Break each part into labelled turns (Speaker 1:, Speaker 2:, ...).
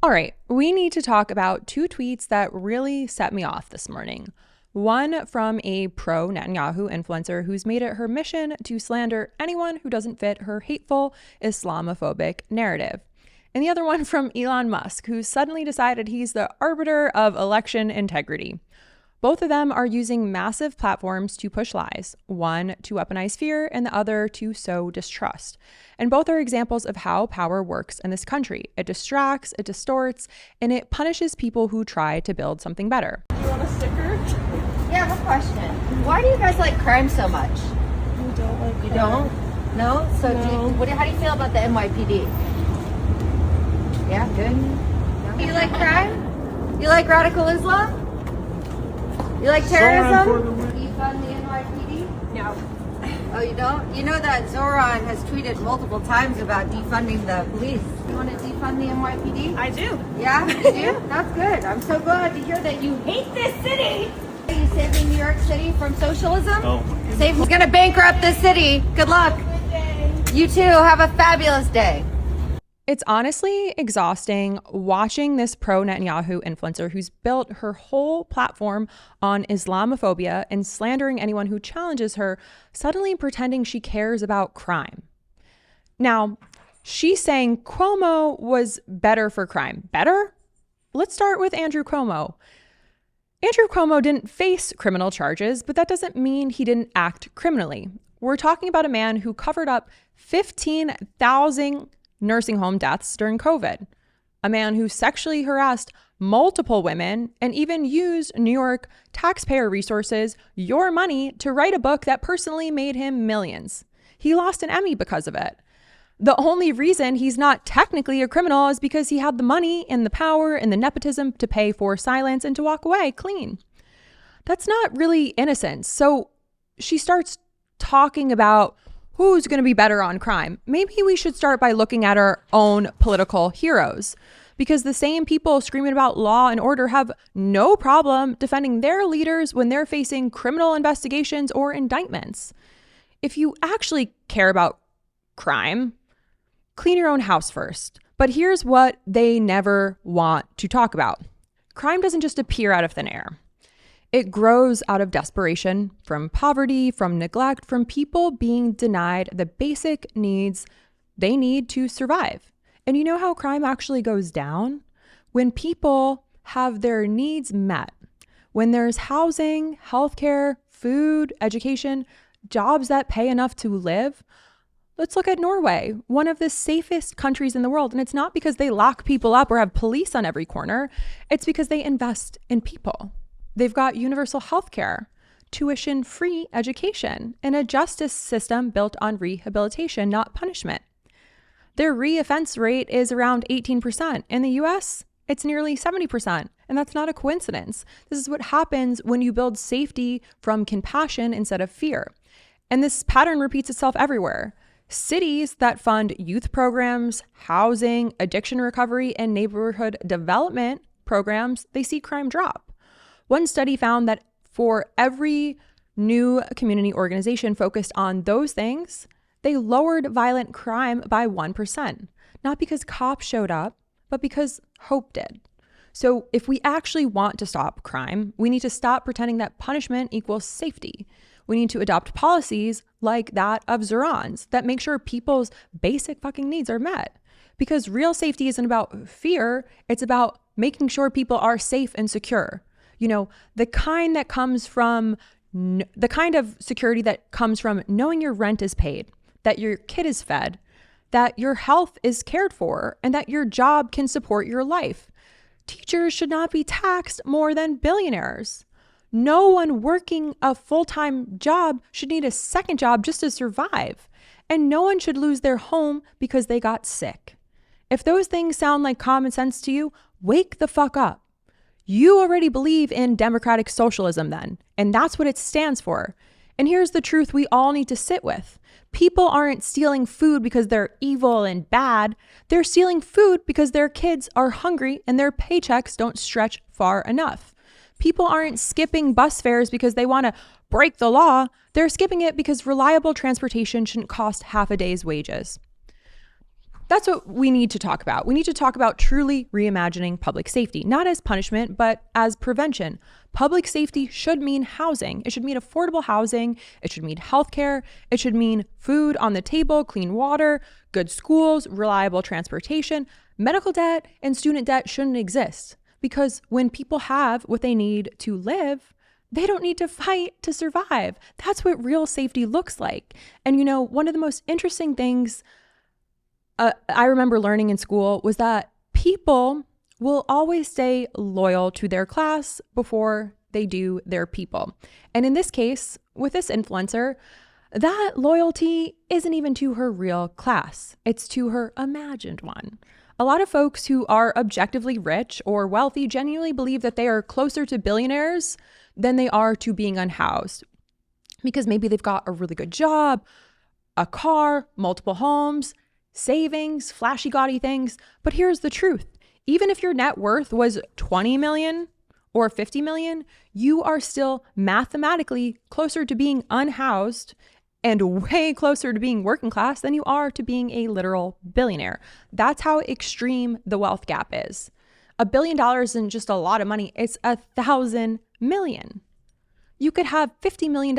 Speaker 1: All right, we need to talk about two tweets that really set me off this morning. One from a pro-Netanyahu influencer who's made it her mission to slander anyone who doesn't fit her hateful Islamophobic narrative. And the other one from Elon Musk, who suddenly decided he's the arbiter of election integrity. Both of them are using massive platforms to push lies, one to weaponize fear and the other to sow distrust. And both are examples of how power works in this country. It distracts, it distorts, and it punishes people who try to build something better.
Speaker 2: Do you want a sticker?
Speaker 3: Yeah, I have a question. Why do you guys like crime so much?
Speaker 2: We don't like crime.
Speaker 3: You don't? No? So
Speaker 2: No.
Speaker 3: how do you feel about the NYPD? Yeah, good. No? You like crime? You like radical Islam? You like terrorism? Do you fund the NYPD?
Speaker 2: No.
Speaker 3: Oh, you don't? You know that Zoran has tweeted multiple times about defunding the police. You want to defund the NYPD?
Speaker 2: I do.
Speaker 3: Yeah, you do? That's good. I'm so glad to hear that you hate this city. Are you saving New York City from socialism?
Speaker 4: Oh.
Speaker 3: He's going to bankrupt this city. Good luck.
Speaker 2: Good day.
Speaker 3: You too. Have a fabulous day.
Speaker 1: It's honestly exhausting watching this pro-Netanyahu influencer who's built her whole platform on Islamophobia and slandering anyone who challenges her, suddenly pretending she cares about crime. Now, she's saying Cuomo was better for crime. Better? Let's start with Andrew Cuomo. Andrew Cuomo didn't face criminal charges, but that doesn't mean he didn't act criminally. We're talking about a man who covered up 15,000 nursing home deaths during COVID, a man who sexually harassed multiple women and even used New York taxpayer resources, your money, to write a book that personally made him millions. He lost an Emmy because of it. The only reason he's not technically a criminal is because he had the money and the power and the nepotism to pay for silence and to walk away clean. That's not really innocence. So she starts talking about who's going to be better on crime. Maybe we should start by looking at our own political heroes, because the same people screaming about law and order have no problem defending their leaders when they're facing criminal investigations or indictments. If you actually care about crime, clean your own house first. But here's what they never want to talk about. Crime doesn't just appear out of thin air. It grows out of desperation, from poverty, from neglect, from people being denied the basic needs they need to survive. And you know how crime actually goes down? When people have their needs met, when there's housing, healthcare, food, education, jobs that pay enough to live. Let's look at Norway, one of the safest countries in the world. And it's not because they lock people up or have police on every corner. It's because they invest in people. They've got universal health care, tuition-free education, and a justice system built on rehabilitation, not punishment. Their re-offense rate is around 18%. In the US, it's nearly 70%. And that's not a coincidence. This is what happens when you build safety from compassion instead of fear. And this pattern repeats itself everywhere. Cities that fund youth programs, housing, addiction recovery, and neighborhood development programs, they see crime drop. One study found that for every new community organization focused on those things, they lowered violent crime by 1%. Not because cops showed up, but because hope did. So if we actually want to stop crime, we need to stop pretending that punishment equals safety. We need to adopt policies like that of Zoran's that make sure people's basic fucking needs are met. Because real safety isn't about fear, it's about making sure people are safe and secure. You know, the kind of security that comes from knowing your rent is paid, that your kid is fed, that your health is cared for, and that your job can support your life. Teachers should not be taxed more than billionaires. No one working a full-time job should need a second job just to survive. And no one should lose their home because they got sick. If those things sound like common sense to you, wake the fuck up. You already believe in democratic socialism then, and that's what it stands for. And here's the truth we all need to sit with. People aren't stealing food because they're evil and bad. They're stealing food because their kids are hungry and their paychecks don't stretch far enough. People aren't skipping bus fares because they want to break the law. They're skipping it because reliable transportation shouldn't cost half a day's wages. That's what we need to talk about. We need to talk about truly reimagining public safety, not as punishment, but as prevention. Public safety should mean housing. It should mean affordable housing. It should mean healthcare. It should mean food on the table, clean water, good schools, reliable transportation. Medical debt and student debt shouldn't exist, because when people have what they need to live, they don't need to fight to survive. That's what real safety looks like. And you know, one of the most interesting things I remember learning in school was that people will always stay loyal to their class before they do their people. And in this case, with this influencer, that loyalty isn't even to her real class. It's to her imagined one. A lot of folks who are objectively rich or wealthy genuinely believe that they are closer to billionaires than they are to being unhoused, because maybe they've got a really good job, a car, multiple homes, savings, flashy, gaudy things. But here's the truth. Even if your net worth was 20 million or 50 million, you are still mathematically closer to being unhoused and way closer to being working class than you are to being a literal billionaire. That's how extreme the wealth gap is. $1 billion isn't just a lot of money. It's 1,000 million. You could have $50 million,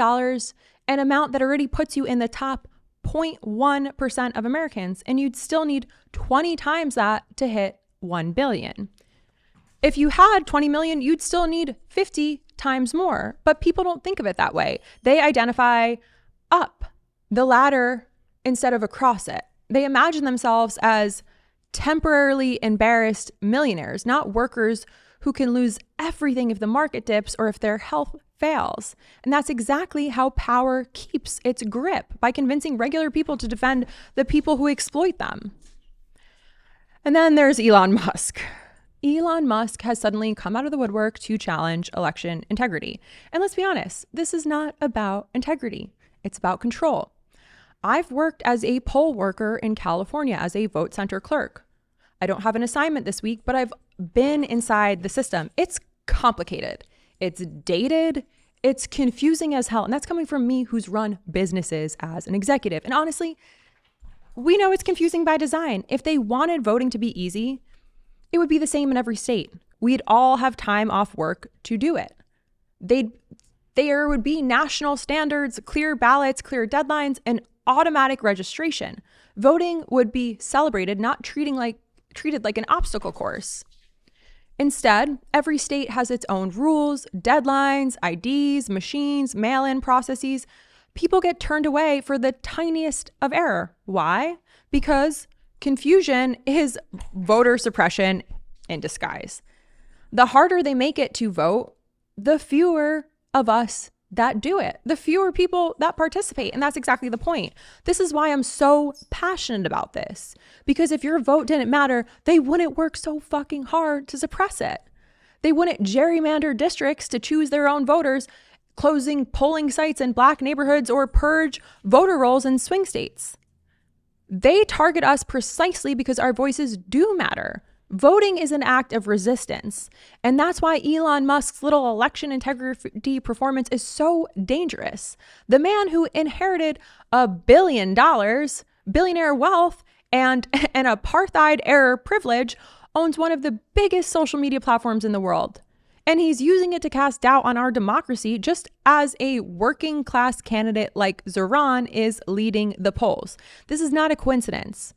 Speaker 1: an amount that already puts you in the top 0.1% of Americans, and you'd still need 20 times that to hit 1 billion. If you had 20 million, you'd still need 50 times more. But people don't think of it that way. They identify up the ladder instead of across it. They imagine themselves as temporarily embarrassed millionaires, not workers who can lose everything if the market dips or if their health fails. And that's exactly how power keeps its grip, by convincing regular people to defend the people who exploit them. And then there's Elon Musk. Elon Musk has suddenly come out of the woodwork to challenge election integrity. And let's be honest, this is not about integrity. It's about control. I've worked as a poll worker in California as a vote center clerk. I don't have an assignment this week, but I've been inside the system. It's complicated. It's dated. It's confusing as hell. And that's coming from me, who's run businesses as an executive. And honestly, we know it's confusing by design. If they wanted voting to be easy, it would be the same in every state. We'd all have time off work to do it. There would be national standards, clear ballots, clear deadlines, and automatic registration. Voting would be celebrated, not treated like an obstacle course. Instead, every state has its own rules, deadlines, IDs, machines, mail-in processes. People get turned away for the tiniest of error. Why? Because confusion is voter suppression in disguise. The harder they make it to vote, the fewer of us that do it, the fewer people that participate. And that's exactly the point. This is why I'm so passionate about this, because if your vote didn't matter, they wouldn't work so fucking hard to suppress it. They wouldn't gerrymander districts to choose their own voters, closing polling sites in black neighborhoods, or purge voter rolls in swing states. They target us precisely because our voices do matter. Voting is an act of resistance. And that's why Elon Musk's little election integrity performance is so dangerous. The man who inherited $1 billion, billionaire wealth, and an apartheid-era privilege owns one of the biggest social media platforms in the world. And he's using it to cast doubt on our democracy, just as a working class candidate like Zoran is leading the polls. This is not a coincidence.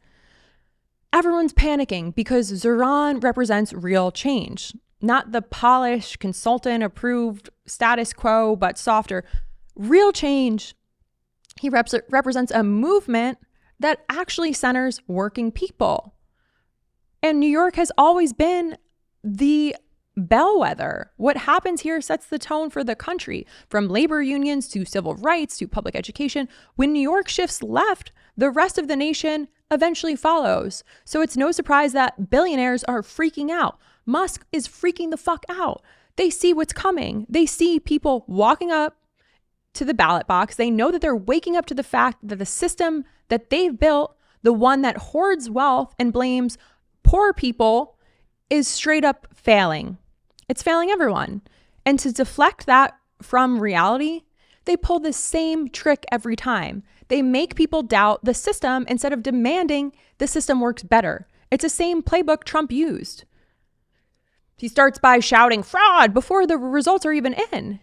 Speaker 1: Everyone's panicking because Zoran represents real change, not the polished, consultant-approved status quo, but softer. Real change. He represents a movement that actually centers working people. And New York has always been the bellwether. What happens here sets the tone for the country, from labor unions to civil rights to public education. When New York shifts left, the rest of the nation eventually follows. So it's no surprise that billionaires are freaking out. Musk is freaking the fuck out. They see what's coming. They see people walking up to the ballot box. They know that they're waking up to the fact that the system that they've built, the one that hoards wealth and blames poor people, is straight up failing. It's failing everyone. And to deflect that from reality, They pull the same trick every time. They make people doubt the system instead of demanding the system works better. It's the same playbook Trump used. He starts by shouting fraud before the results are even in.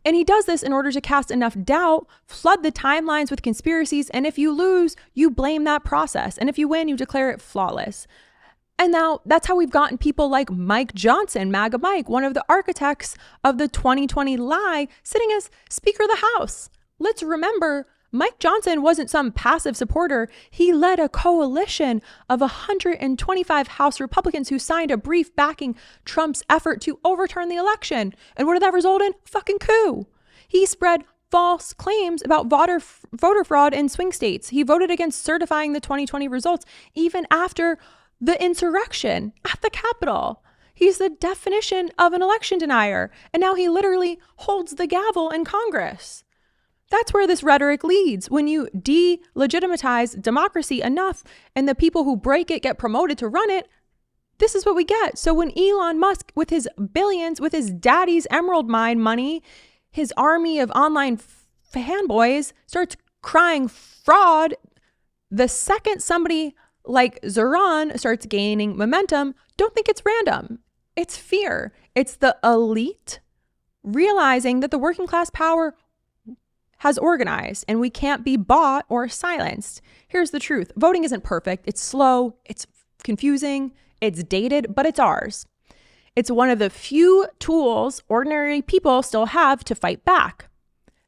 Speaker 1: And he does this in order to cast enough doubt, flood the timelines with conspiracies, and if you lose, you blame that process. And if you win, you declare it flawless. And now that's how we've gotten people like Mike Johnson, MAGA Mike, one of the architects of the 2020 lie, sitting as Speaker of the House. Let's remember, Mike Johnson wasn't some passive supporter. He led a coalition of 125 House Republicans who signed a brief backing Trump's effort to overturn the election. And what did that result in? Fucking coup. He spread false claims about voter fraud in swing states. He voted against certifying the 2020 results even after the insurrection at the Capitol. He's the definition of an election denier. And now he literally holds the gavel in Congress. That's where this rhetoric leads. When you delegitimize democracy enough and the people who break it get promoted to run it, this is what we get. So when Elon Musk, with his billions, with his daddy's emerald mine money, his army of online fanboys starts crying fraud, the second somebody like Zoran starts gaining momentum, don't think it's random. It's fear. It's the elite realizing that the working class power has organized and we can't be bought or silenced. Here's the truth. Voting isn't perfect. It's slow. It's confusing. It's dated, but it's ours. It's one of the few tools ordinary people still have to fight back.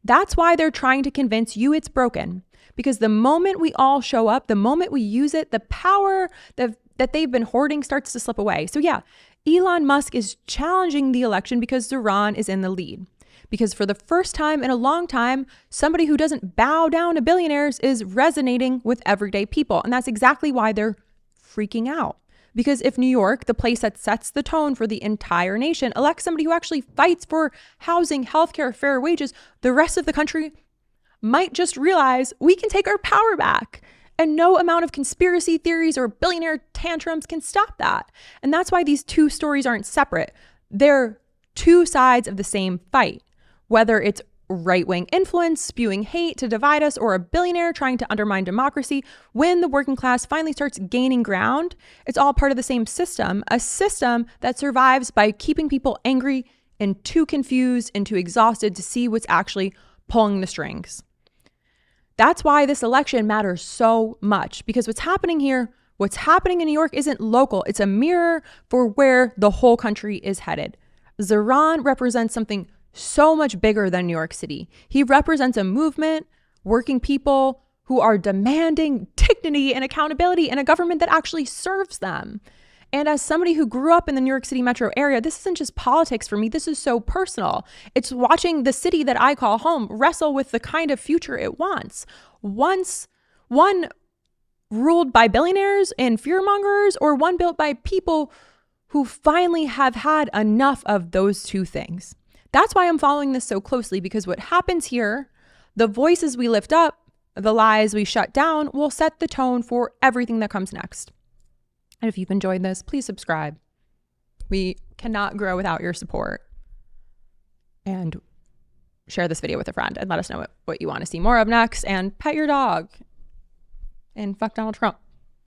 Speaker 1: That's why they're trying to convince you it's broken. Because the moment we all show up, the moment we use it, the power that they've been hoarding starts to slip away. So yeah, Elon Musk is challenging the election because Zoran is in the lead. Because for the first time in a long time, somebody who doesn't bow down to billionaires is resonating with everyday people. And that's exactly why they're freaking out. Because if New York, the place that sets the tone for the entire nation, elects somebody who actually fights for housing, healthcare, fair wages, the rest of the country might just realize we can take our power back. And no amount of conspiracy theories or billionaire tantrums can stop that. And that's why these two stories aren't separate. They're two sides of the same fight. Whether it's right-wing influence spewing hate to divide us or a billionaire trying to undermine democracy, when the working class finally starts gaining ground, it's all part of the same system, a system that survives by keeping people angry and too confused and too exhausted to see what's actually pulling the strings. That's why this election matters so much, because what's happening here, what's happening in New York isn't local. It's a mirror for where the whole country is headed. Zoran represents something so much bigger than New York City. He represents a movement, working people who are demanding dignity and accountability and a government that actually serves them. And as somebody who grew up in the New York City metro area, this isn't just politics for me. This is so personal. It's watching the city that I call home wrestle with the kind of future it wants. Once one ruled by billionaires and fearmongers, or one built by people who finally have had enough of those two things. That's why I'm following this so closely, because what happens here, the voices we lift up, the lies we shut down, will set the tone for everything that comes next. And if you've enjoyed this, please subscribe. We cannot grow without your support. And share this video with a friend and let us know what you want to see more of next. And pet your dog. And fuck Donald Trump.